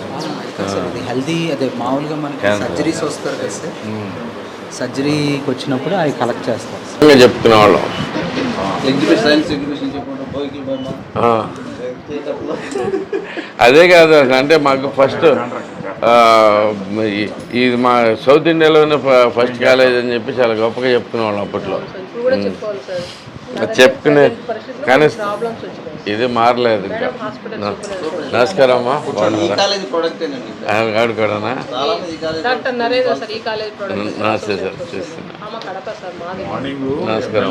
S8: హెల్దీ అదే మామూలుగా మనకి సర్జరీస్ వస్తారు కదా సార్, సర్జరీకి వచ్చినప్పుడు అవి కలెక్ట్ చేస్తారు.
S3: చెప్తున్న వాళ్ళం అదే కాదు, అంటే మాకు ఫస్ట్ ఇది మా సౌత్ ఇండియాలోనే ఫస్ట్ కాలేజ్ అని చెప్పి చాలా గొప్పగా చెప్తున్న వాళ్ళం అప్పట్లో. చెప్పుకునే కానీ ఇది మారలేదు ఇంకా. నమస్కారం అమ్మా, ఆవిడ కూడానా? నమస్తే సార్, చేస్తున్నా. నమస్కారం.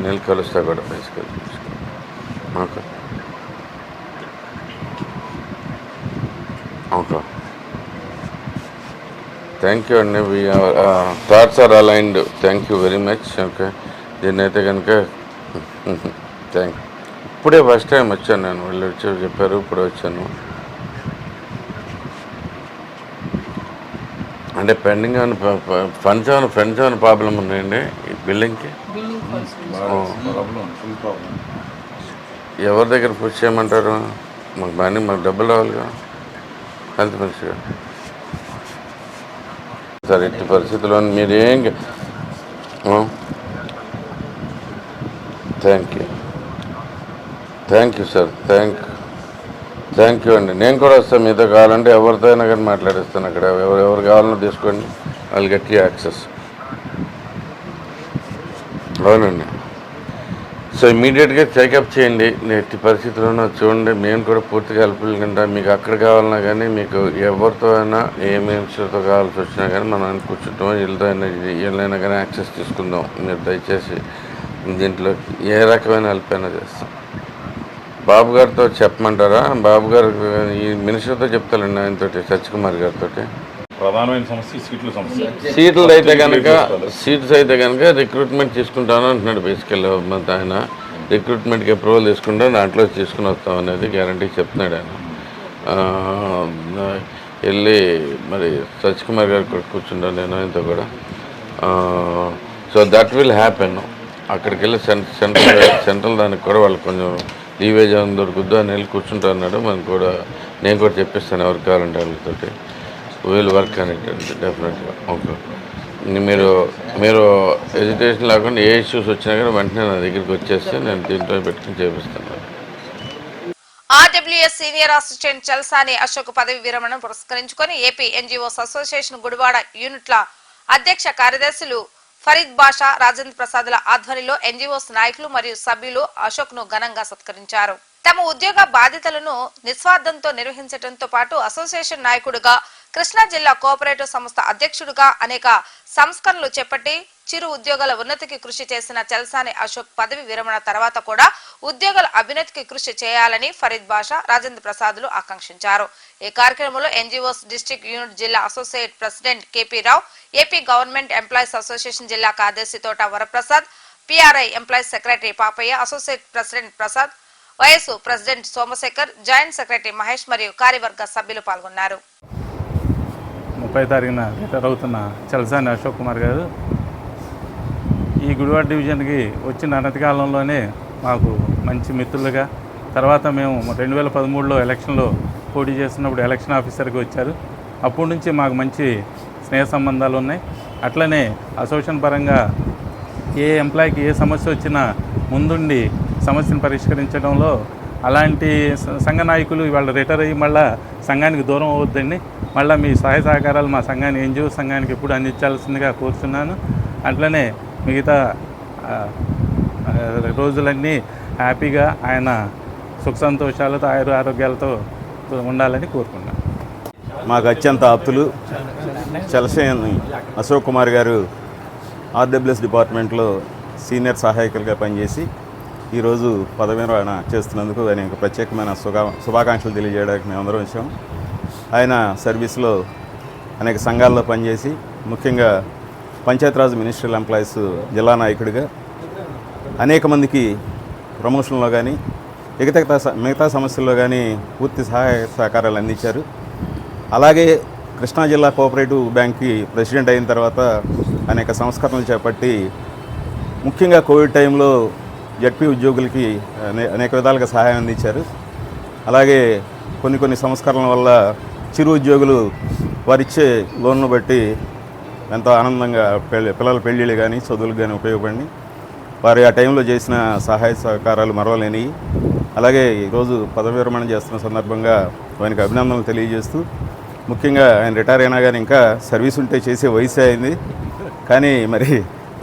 S3: నేను కలుస్తా కూడా తీసుకెళ్ళి ఓకే. ఓకే, థ్యాంక్ యూ అండి. Thoughts are aligned. Thank you very much. Okay, దీన్ని అయితే కనుక థ్యాంక్ యూ. ఇప్పుడే ఫస్ట్ టైం వచ్చాను నేను, వాళ్ళు వచ్చి చెప్పారు, ఇప్పుడే వచ్చాను. అంటే పెండింగ్ ఏమైనా ఫ్రెండ్స్ ఏమైనా ప్రాబ్లం ఉన్నాయండి ఈ బిల్డింగ్కి? ఎవరి దగ్గర పుష్ చేయమంటారు? మాకు బాగా మాకు డబ్బులు రావాలిగా, హెల్త్ మినిస్టర్ గారు. సార్ ఎట్టి పరిస్థితుల్లో మీరు ఏం thank you sir, thank you అండి. నేను కూడా వస్తాను, మీతో కావాలంటే ఎవరితో అయినా కానీ మాట్లాడిస్తాను. అక్కడ ఎవరు కావాలన్నా తీసుకోండి, వాళ్ళు గట్టి యాక్సెస్. అవునండి. సో ఇమీడియట్గా చెకప్ చేయండి, ఎట్టి పరిస్థితుల్లోనూ చూడండి. మేము కూడా పూర్తిగా హెల్ప్ఫుల్గా మీకు అక్కడ కావాలన్నా కానీ, మీకు ఎవరితో అయినా ఏ మినిస్టర్తో కావాల్సి వచ్చినా కానీ మనం కూర్చుంటాం, వీళ్ళతో అయినా వీళ్ళైనా కానీ యాక్సెస్ తీసుకుందాం. మీరు దయచేసి దీంట్లో ఏ రకమైన హెల్ప్ అయినా చేస్తాం. బాబు గారితో చెప్పమంటారా? బాబు గారు ఈ మినిస్టర్తో చెప్తానండి, ఆయనతో, సత్యకుమార్ గారితో.
S7: ప్రధానమైన సమస్య సీట్ల సమస్య.
S3: సీట్స్ అయితే కనుక రిక్రూట్మెంట్ తీసుకుంటాను అంటున్నాడు. బేసికల్గా ఆయన రిక్రూట్మెంట్కి అప్రూవల్ తీసుకుంటాను, దాంట్లో తీసుకుని వస్తాం అనేది గ్యారంటీ చెప్తున్నాడు ఆయన. వెళ్ళి మరి సత్యకుమార్ గారు కూర్చుంటాను నేను ఆయనతో కూడా. So that will happen. అక్కడికి వెళ్ళి సెంట్రల్ దానికి కూడా వాళ్ళకి కొంచెం లీవేజ్ ఏమైనా దొరుకుద్దో అని వెళ్ళి కూర్చుంటా అన్నాడు. మనం కూడా నేను కూడా చెప్పిస్తాను ఎవరికి కావాలంటే వాళ్ళతోటి వీళ్ళు వర్క్ అనేటువంటి డెఫినెట్గా. ఓకే, మీరు ఎడ్యుకేషన్ లేకుండా ఏ ఇష్యూస్ వచ్చినా కానీ వెంటనే నా దగ్గరికి వచ్చేస్తే నేను దీంట్లో పెట్టుకుని చేపిస్తాను.
S1: RWS senior assistant Chalasani Ashok పదవి విరమణను పురస్కరించుకొని ఏపీ ఎన్జీఓస్ అసోసియేషన్ గుడివాడ యూనిట్ల అధ్యక్ష కార్యదర్శులు ఫరీద్ బాషా, రాజేంద్ర ప్రసాద్ల ఆధ్వర్యంలో ఎన్జీఓస్ నాయకులు మరియు సభ్యులు అశోక్ ను ఘనంగా సత్కరించారు. తమ ఉద్యోగ బాధ్యతలను నిస్వార్థంతో నిర్వహించడంతో పాటు అసోసియేషన్ నాయకుడిగా, కృష్ణా జిల్లా కోఆపరేటివ్ సంస్థ అధ్యక్షుడిగా అనేక సంస్కరణలు చేపట్టి చిరు ఉద్యోగాల ఉన్నతికి కృషి చేసిన చల్సాని అశోక్ పదవి విరమణ తర్వాత కూడా ఉద్యోగుల అభ్యున్నతికి కృషి చేయాలని ఫరీద్ బాషా, రాజేంద్ర ప్రసాద్లు ఆకాంక్షించారు. ఈ కార్యక్రమంలో ఎన్జీఓస్ డిస్ట్రిక్ట్ యూనిట్ జిల్లా associate president KP Rao, AP government employees association జిల్లా కార్యదర్శి Thota Varaprasad, PRI employees secretary Papayya, associate president Prasad, vice president Somashekhar, joint secretary Mahesh మరియు కార్యవర్గ సభ్యులు పాల్గొన్నారు.
S9: 30వ తారీఖున రిటైర్ అవుతున్న చల్సాని అశోక్ కుమార్ గారు ఈ గుడివాడ డివిజన్కి వచ్చిన అనతి కాలంలోనే మాకు మంచి మిత్రులుగా, తర్వాత మేము 2013లో ఎలక్షన్లో పోటీ చేస్తున్నప్పుడు ఎలక్షన్ ఆఫీసర్కి వచ్చారు. అప్పటి నుంచి మాకు మంచి స్నేహ సంబంధాలు ఉన్నాయి. అట్లనే అసోసియేషన్ పరంగా ఏ ఎంప్లాయీకి ఏ సమస్య వచ్చినా ముందుండి సమస్యను పరిష్కరించడంలో అలాంటి సంఘ నాయకులు ఇవాళ రిటైర్ అయ్యి మళ్ళీ సంఘానికి దూరం అవద్దండి. మళ్ళీ మీ సహాయ సహకారాలు మా సంఘానికి ఎన్జిఓ సంఘానికి ఎప్పుడు అందించాల్సిందిగా కోరుతున్నాను. అట్లనే మిగతా రోజులన్నీ హ్యాపీగా ఆయన సుఖ సంతోషాలతో ఆరోగ్యాలతో ఉండాలని కోరుకున్నాను.
S10: మాకు అత్యంత ఆప్తులు చలసేని అశోక్ కుమార్ గారు ఆర్డబ్ల్యూఎస్ డిపార్ట్మెంట్లో సీనియర్ సహాయకులుగా పనిచేసి ఈరోజు పదవి విరమణ చేస్తున్నందుకు ఆయనకు ప్రత్యేకమైన శుభాకాంక్షలు తెలియజేయడానికి మేము అందరం వచ్చాం. ఆయన సర్వీస్లో అనేక సంఘాల్లో పనిచేసి ముఖ్యంగా పంచాయతీరాజ్ మినిస్ట్రియల్ ఎంప్లాయీస్ జిల్లా నాయకుడిగా అనేక మందికి ప్రమోషన్లో కానీ మిగతా సమస్యల్లో కానీ పూర్తి సహాయ సహకారాలు అందించారు. అలాగే కృష్ణా జిల్లా కోఆపరేటివ్ బ్యాంక్కి ప్రెసిడెంట్ అయిన తర్వాత అనేక సంస్కరణలు చేపట్టి ముఖ్యంగా కోవిడ్ టైంలో జడ్పీ ఉద్యోగులకి అనేక విధాలుగా సహాయం అందించారు. అలాగే కొన్ని సంస్కరణల వల్ల చిరు ఉద్యోగులు వారిచ్చే లోన్ను బట్టి ఎంతో ఆనందంగా పిల్లల పెళ్ళిళ్ళు కానీ చదువులు కానీ ఉపయోగపడి వారు ఆ టైంలో చేసిన సహాయ సహకారాలు మరవలేనివి. అలాగే ఈరోజు పదవి విరమణ చేస్తున్న సందర్భంగా ఆయనకు అభినందనలు తెలియజేస్తూ, ముఖ్యంగా ఆయన రిటైర్ అయినా కానీ ఇంకా సర్వీస్ ఉంటే చేసే వయసు అయింది, కానీ మరి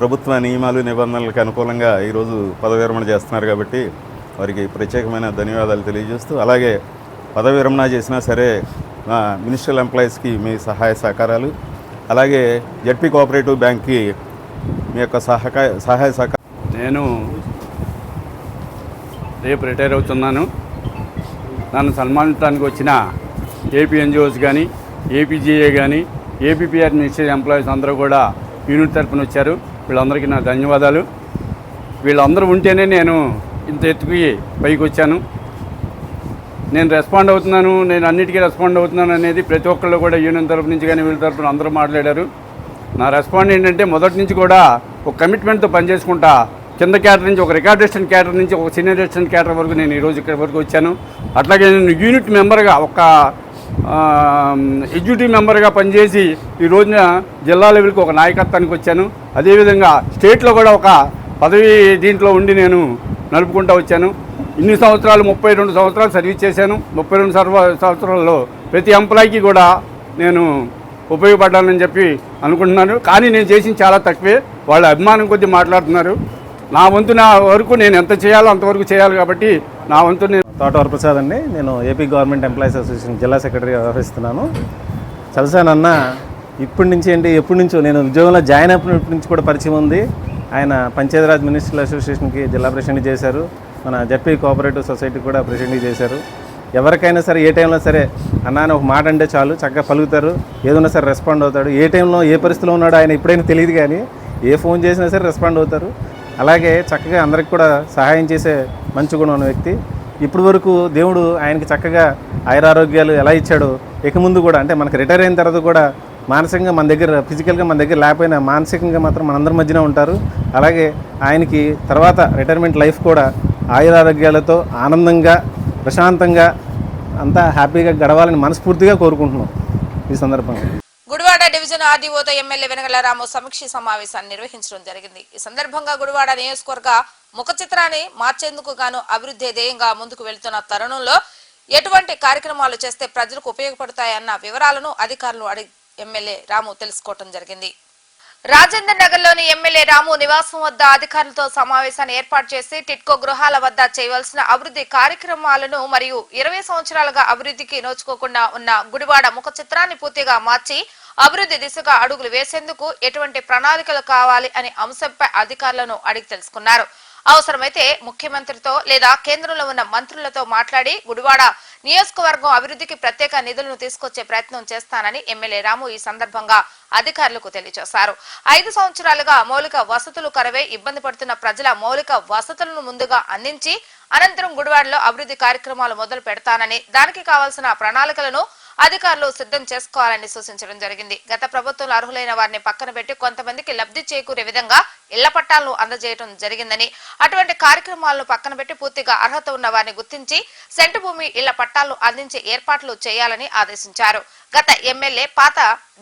S10: ప్రభుత్వ నియమాలు నిబంధనలకు అనుకూలంగా ఈరోజు పదవి విరమణ చేస్తున్నారు కాబట్టి వారికి ప్రత్యేకమైన ధన్యవాదాలు తెలియజేస్తూ, అలాగే పదవి విరమణ చేసినా సరే మా మినిస్ట్రియల్ ఎంప్లాయీస్కి మీ సహాయ సహకారాలు, అలాగే జడ్పీ కోఆపరేటివ్ బ్యాంక్కి మీ యొక్క సహాయ సహకారం.
S9: నేను రేపు రిటైర్ అవుతున్నాను. నన్ను సన్మానించడానికి వచ్చిన ఏపీ ఎన్జిఓస్ కానీ, ఏపీజీఏ కానీ, ఏపీపీఆర్ మినిస్ట్రీ ఎంప్లాయీస్ అందరూ కూడా యూనిట్ తరఫున వచ్చారు. వీళ్ళందరికీ నా ధన్యవాదాలు. వీళ్ళందరూ ఉంటేనే నేను ఇంత ఎత్తుకి పైకి వచ్చాను. నేను రెస్పాండ్ అవుతున్నాను, నేను అన్నిటికీ రెస్పాండ్ అవుతున్నాను అనేది ప్రతి ఒక్కళ్ళు కూడా యూనియన్ తరఫు నుంచి కానీ వీళ్ళ తరఫున అందరూ మాట్లాడారు. నా రెస్పాండ్ ఏంటంటే మొదటి నుంచి కూడా ఒక కమిట్మెంట్తో పనిచేసుకుంటా కింద క్యాటర్ నుంచి ఒక రికార్డ్ అసిస్టెంట్ క్యాటర్ నుంచి ఒక సీనియర్ అసిస్టెంట్ క్యాటర్ వరకు నేను ఈరోజు ఇక్కడి వరకు వచ్చాను. అట్లాగే నేను యూనిట్ మెంబర్గా ఒక ఎగ్జిక్యూటివ్ మెంబర్గా పనిచేసి ఈ రోజున జిల్లా లెవెల్కి ఒక నాయకత్వానికి వచ్చాను. అదేవిధంగా స్టేట్లో కూడా ఒక పదవి దీంట్లో ఉండి నేను నడుపుకుంటూ వచ్చాను. ఇన్ని సంవత్సరాలు 32 సంవత్సరాలు సర్వీస్ చేశాను. 32 సంవత్సరాల్లో ప్రతి ఎంప్లాయీకి కూడా నేను ఉపయోగపడ్డానని చెప్పి అనుకుంటున్నాను. కానీ నేను చేసింది చాలా తక్కువే. వాళ్ళ అభిమానం కొద్దీ మాట్లాడుతున్నారు. నా వంతు నా వరకు నేను ఎంత చేయాలో అంతవరకు చేయాలి కాబట్టి నా వంతు నేను.
S11: తోట వరప్రసాద్ అండి. నేను ఏపీ గవర్నమెంట్ ఎంప్లాయీస్ అసోసియేషన్ జిల్లా సెక్రటరీగా వ్యవహరిస్తున్నాను. చల్సాని అన్న ఇప్పటి నుంచి ఎప్పటి నుంచో నేను ఉద్యోగంలో జాయిన్ అయినప్పటి నుంచి కూడా పరిచయం ఉంది. ఆయన పంచాయతీరాజ్ మినిస్ట్రియల్ అసోసియేషన్కి జిల్లా ప్రెసిడెంట్ చేశారు. మన జడ్పీ కోఆపరేటివ్ సొసైటీ కూడా ప్రెసిడెంట్ చేశారు. ఎవరికైనా సరే ఏ టైంలో సరే అన్న అని ఒక మాట అంటే చాలు చక్కగా పలుకుతారు. ఏదైనా సరే రెస్పాండ్ అవుతాడు. ఏ టైంలో ఏ పరిస్థితిలో ఉన్నాడో ఆయన ఎప్పుడైనా తెలియదు, కానీ ఏ ఫోన్ చేసినా సరే రెస్పాండ్ అవుతారు. అలాగే చక్కగా అందరికి కూడా సహాయం చేసే మంచి గుణం ఉన్న వ్యక్తి. ఇప్పటి వరకు దేవుడు ఆయనకి చక్కగా ఆయురారోగ్యాలు ఎలా ఇచ్చాడో ఇక ముందు కూడా అంటే మనకు రిటైర్ అయిన తర్వాత కూడా మానసికంగా మన దగ్గర, ఫిజికల్గా మన దగ్గర లేకపోయినా మానసికంగా మాత్రం మనందరి మధ్యన ఉంటారు. అలాగే ఆయనకి తర్వాత రిటైర్మెంట్ లైఫ్ కూడా ఆయురారోగ్యాలతో ఆనందంగా ప్రశాంతంగా అంతా హ్యాపీగా గడవాలని మనస్ఫూర్తిగా కోరుకుంటున్నాం ఈ సందర్భంగా.
S1: గుడివాడ డివిజన్ ఆర్డీఓతో ఎమ్మెల్యే వెనగళ్ల రాము సమీక్ష సమావేశాన్ని నిర్వహించడం జరిగింది. ఈ సందర్భంగా గుడివాడ నియోజకవర్గ ముఖ చిత్రాన్ని మార్చేందుకు గాను అభివృద్ధి ధ్యేయంగా ముందుకు వెళ్తున్న తరుణంలో ఎటువంటి కార్యక్రమాలు చేస్తే ప్రజలకు ఉపయోగపడతాయన్న వివరాలను అధికారులు అడిగి ఎమ్మెల్యే రాము తెలుసుకోవడం జరిగింది. రాజేందర్ నగర్ లోని ఎమ్మెల్యే రాము నివాసం వద్ద అధికారులతో సమావేశాన్ని ఏర్పాటు చేసి టిట్కో గృహాల వద్ద చేయవలసిన అభివృద్ధి కార్యక్రమాలను మరియు 20 సంవత్సరాలుగా అభివృద్ధికి నోచుకోకుండా ఉన్న గుడివాడ ముఖ చిత్రాన్ని పూర్తిగా మార్చి అభివృద్ధి దిశగా అడుగులు వేసేందుకు ఎటువంటి ప్రణాళికలు కావాలి అనే అంశంపై అధికారులను అడిగి తెలుసుకున్నారు. అవసరమైతే ముఖ్యమంత్రితో లేదా కేంద్రంలో ఉన్న మంత్రులతో మాట్లాడి గుడివాడ నియోజకవర్గం అభివృద్ధికి ప్రత్యేక నిధులను తీసుకొచ్చే ప్రయత్నం చేస్తానని ఎమ్మెల్యే రాము ఈ సందర్భంగా అధికారులకు తెలియజేశారు. 5 సంవత్సరాలుగా మౌలిక వసతులు కరవై ఇబ్బంది పడుతున్న ప్రజల మౌలిక వసతులను ముందుగా అందించి అనంతరం గుడివాడలో అభివృద్ధి కార్యక్రమాలు మొదలు పెడతానని, దానికి కావాల్సిన ప్రణాళికలను అధికారులు సిద్ధం చేసుకోవాలని సూచించడం జరిగింది. గత ప్రభుత్వంలో అర్హులైన వారిని పక్కన పెట్టి కొంతమందికి లబ్ధి చేకూరే విధంగా ఇళ్ల పట్టాలను అందజేయడం జరిగిందని, అటువంటి కార్యక్రమాలను పక్కన పెట్టి పూర్తిగా అర్హత ఉన్న వారిని గుర్తించి సెంటు భూమి ఇళ్ల పట్టాలను అందించే ఏర్పాట్లు చేయాలని ఆదేశించారు. గత ఎమ్మెల్యే పాత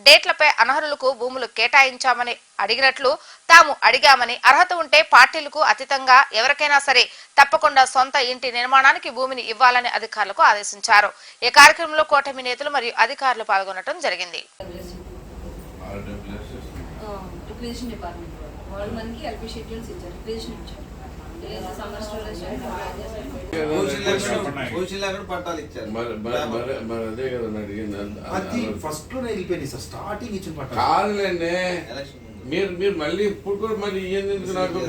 S1: డేట్లపై అనర్హులకు భూములు కేటాయించామని అడిగినట్లు తాము అడిగామని, అర్హత ఉంటే పార్టీలకు అతీతంగా ఎవరికైనా సరే తప్పకుండా సొంత ఇంటి నిర్మాణానికి భూమిని ఇవ్వాలని అధికారులకు ఆదేశించారు. ఈ కార్యక్రమంలో కూటమి నేతలు మరియు అధికారులు పాల్గొనడం జరిగింది.
S2: మీరు మళ్ళీ ఇప్పుడు కూడా మళ్ళీ ఎందుకు నాకు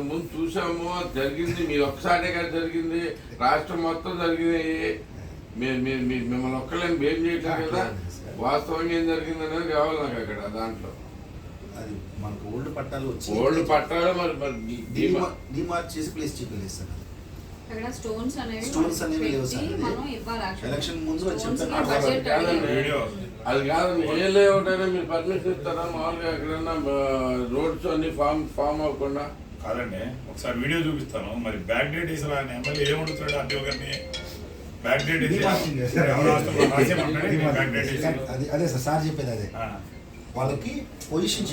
S2: ముందు చూసాము, జరిగింది మీరు ఒక్కసారే కదా జరిగింది, రాష్ట్రం మొత్తం జరిగింది. మిమ్మల్ని ఒక్కలేని ఏం చేయట్లేదు కదా, వాస్తవంగా ఏం జరిగింది అనేది కావాలి నాకు అక్కడ. దాంట్లో
S12: అది మనకు ఓల్డ్ పట్టాలు వచ్చి
S2: ఓల్డ్ పట్టాలు మరి
S12: డిమార్క్ చేసి ప్లేస్ చెప్పలేదు సార్.
S13: అక్కడ స్టోన్స్
S12: అనేవి లేవు సార్.
S13: మనం ఇవ్వాలి
S12: ఎలక్షన్ ముందు
S2: అది కాదు, ఏ లేఅవుట్ అయినా మీరు పర్మిషన్ ఇస్తారా? మామూలుగా ఎక్కడన్నా రోడ్స్ అన్ని ఫామ్ అవ్వకుండా
S7: కాదండి. ఒకసారి వీడియో చూపిస్తాను. మరి బ్యాక్ డేట్ వేసిన ఆయన ఎమ్మెల్యే ఏమడుగుతాడు అన్ని ఒకరిని బ్యాక్ డేట్
S12: అదే సార్ సార్ చెప్పేది అదే. వాళ్ళకి పొజిషన్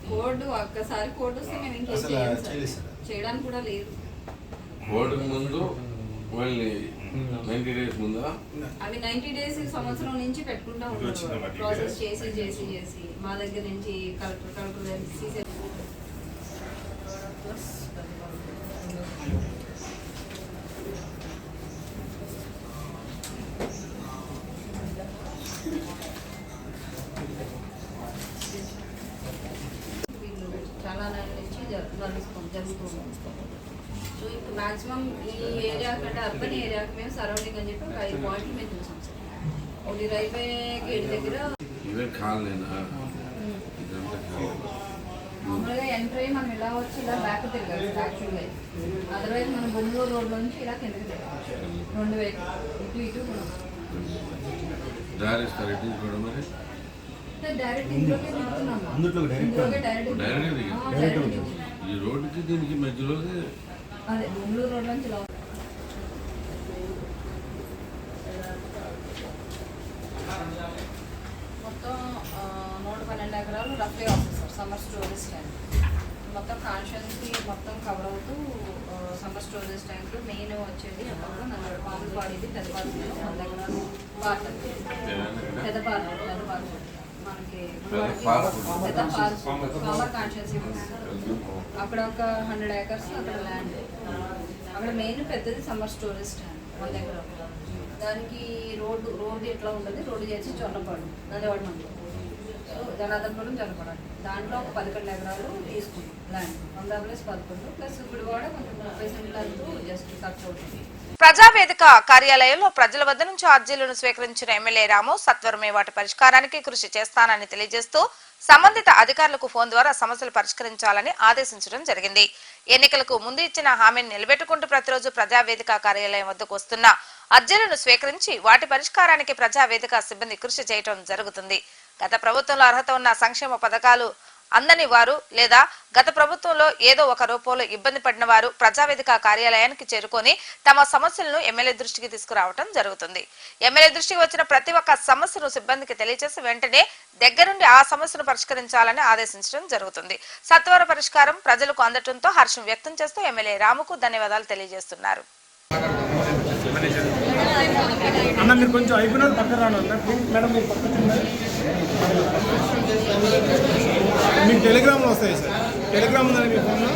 S13: కోడ్ ఒక్కసారి కోడ్ వస్తే మేము ఇంకేం చేయడానికి కూడా లేదు.
S2: కోడ్కు ముందు మళ్ళీ 90 డేస్ ముందా
S13: అవి 90 డేస్ సంవత్సరం నుంచి పెట్టుకుంటా ఉంటారు. ప్రాసెస్ చేసి చేసి చేసి మా దగ్గర నుంచి కలెక్టర్ చాలా నెలల నుంచి జరుగుతుంది. సో ఇప్పుడు మాక్సిమం ఈ ఏరియా కంటే అర్బన్ ఏరియాకి మేము సరౌండింగ్ అని చెప్పి ఒక 5 పాయింట్లు మేము చూసాం సార్. ఒకటి రైల్వే గేట్ దగ్గర మామూలుగా ఎంటర్ అయ్యి మనం ఇలా వచ్చి ఇలా బ్యాక్ తిరగాలి యాక్చువల్గా. అదర్వైజ్ మనం బొమ్మలూరు రోడ్ నుంచి ఇలా కిందకి తిరగాలి. 2 వైపు ఇటు డైరెక్ట్ ఇంట్లోకి దిగుతున్నాము. డైరెక్ట్
S2: ఈ రోడ్డుకి దీనికి మధ్యలో
S13: అదే బొమ్మలూరు రోడ్ నుంచి ఇలా మొత్తం 112 ఎకరాలు రఫ్లీ వస్తుంది సార్. సమ్మర్ స్టోరేజ్ ట్యాంక్ మొత్తం కాన్షియన్స్కి మొత్తం కవర్ అవుతూ సమ్మర్ స్టోరేజ్ ట్యాంక్ మెయిన్ వచ్చేది మామూలు పాడేది పెద్ద పార్టీ మన దగ్గర పార్ట్ పెద్ద పార్ట్ మనకి పెద్ద ఫార్మర్ కాన్షియన్సీ అక్కడ ఒక 100 acres అక్కడ ల్యాండ్. అక్కడ మెయిన్ పెద్దది సమ్మర్ స్టోరేజ్ ట్యాంక్ మన దగ్గర. దానికి రోడ్డు ఎట్లా ఉంటుంది, రోడ్డు చేసి చొన్నపాడు నందివాడ మండలం. సో జనార్దనపురం జనపడం దాంట్లో ఒక 11 ఎకరాలు తీసుకున్నాం ల్యాండ్ 100+11 ప్లస్ గుడివాడ కొంచెం 30 సెంట్లంటూ జస్ట్ ఖర్చు అవుతుంది.
S1: ప్రజావేదిక కార్యాలయంలో ప్రజల వద్ద నుంచి అర్జీలను స్వీకరించిన ఎమ్మెల్యే రాము సత్వరమే వాటి పరిష్కారానికి కృషి చేస్తానని తెలియజేస్తూ సంబంధిత అధికారులకు ఫోన్ ద్వారా సమస్యలు పరిష్కరించాలని ఆదేశించడం జరిగింది. ఎన్నికలకు ముందు ఇచ్చిన హామీని నిలబెట్టుకుంటూ ప్రతిరోజు ప్రజావేదిక కార్యాలయం వద్దకు వస్తున్న అర్జీలను స్వీకరించి వాటి పరిష్కారానికి ప్రజావేదిక సిబ్బంది కృషి చేయడం జరుగుతుంది. గత ప్రభుత్వంలో అర్హత ఉన్న సంక్షేమ పథకాలు అందని వారు లేదా గత ప్రభుత్వంలో ఏదో ఒక రూపంలో ఇబ్బంది పడిన వారు ప్రజావేదిక కార్యాలయానికి చేరుకొని తమ సమస్యలను ఎమ్మెల్యే దృష్టికి తీసుకురావడం జరుగుతుంది. ఎమ్మెల్యే దృష్టికి వచ్చిన ప్రతి ఒక్క సమస్యను సిబ్బందికి తెలియజేసి వెంటనే దగ్గరుండి ఆ సమస్యను పరిష్కరించాలని ఆదేశించడం జరుగుతుంది. సత్వర పరిష్కారం ప్రజలకు అందటంతో హర్షం వ్యక్తం చేస్తూ ఎమ్మెల్యే రాముకు ధన్యవాదాలు తెలియజేస్తున్నారు.
S14: మీకు టెలిగ్రామ్లో వస్తాయి సార్. టెలిగ్రామ్ ఉందని మీ ఫోన్లో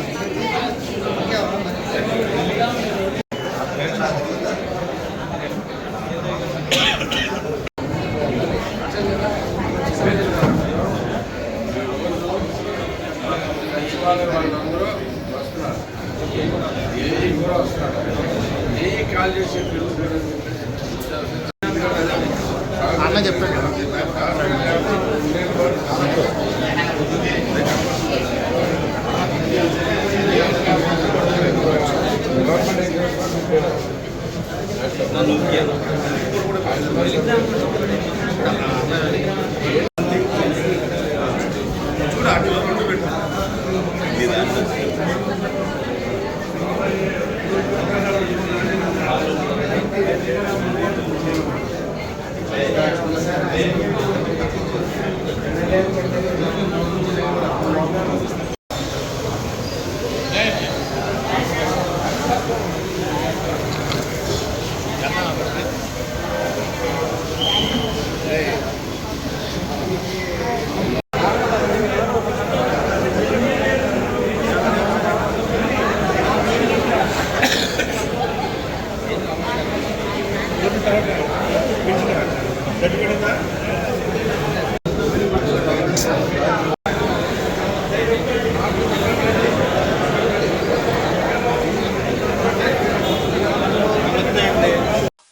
S14: అన్న చెప్పండి.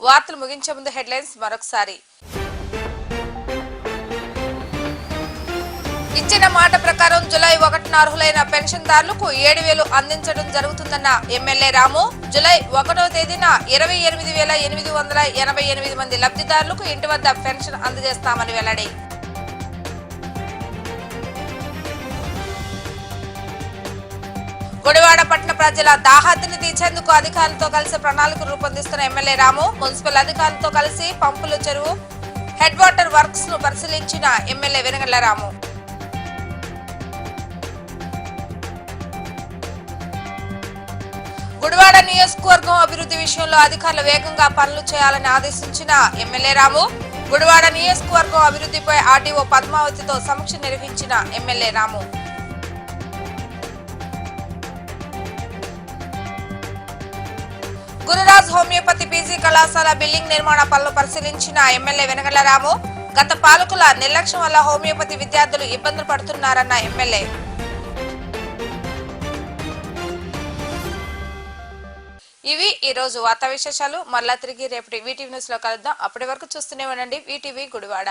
S1: వార్తలు ముగించే ముందు హెడ్లైన్స్ మరొకసారి. ఇచ్చిన మాట ప్రకారం జూలై 1న అర్హులైన పెన్షన్దారులకు 7,000 అందించడం జరుగుతుందన్న ఎమ్మెల్యే రాము. జూలై 1వ తేదీన 28,888 మంది లబ్ధిదారులకు ఇంటి వద్ద పెన్షన్ అందజేస్తామని వెల్లడి. గుడివాడ పట్టణ ప్రజల దాహార్తిని తీర్చేందుకు అధికారులతో కలిసి ప్రణాళిక రూపొందిస్తున్న ఎమ్మెల్యే రాము. మున్సిపల్ అధికారులతో కలిసి పంపుల చెరువు హెడ్ వాటర్ వర్క్స్ ను పరిశీలించిన ఎమ్మెల్యే వెనగళ్ల రాము. గుడివాడ నియోజకవర్గం అభివృద్ధి విషయంలో అధికారులు వేగంగా పనులు చేయాలని ఆదేశించిన ఎమ్మెల్యే రాము. గుడివాడ నియోజకవర్గం అభివృద్ధిపై ఆర్డీఓ పద్మావతితో సమీక్ష నిర్వహించిన ఎమ్మెల్యే రాము. గురురాజ్ హోమియోపతి పీజీ కళాశాల బిల్డింగ్ నిర్మాణ పనులు పరిశీలించిన ఎమ్మెల్యే వెనగళ్ల రాము. గత పాలకుల నిర్లక్ష్యం వల్ల హోమియోపతి విద్యార్థులు ఇబ్బందులు పడుతున్నారన్న ఎమ్మెల్యే. ఇవి ఈ రోజు వార్తా విశేషాలు. మరలా తిరిగి రేపటి వీటీవీ న్యూస్ లో కలుద్దాం. అప్పటి వరకు చూస్తూనే ఉండండి వీటీవీ గుడివాడ.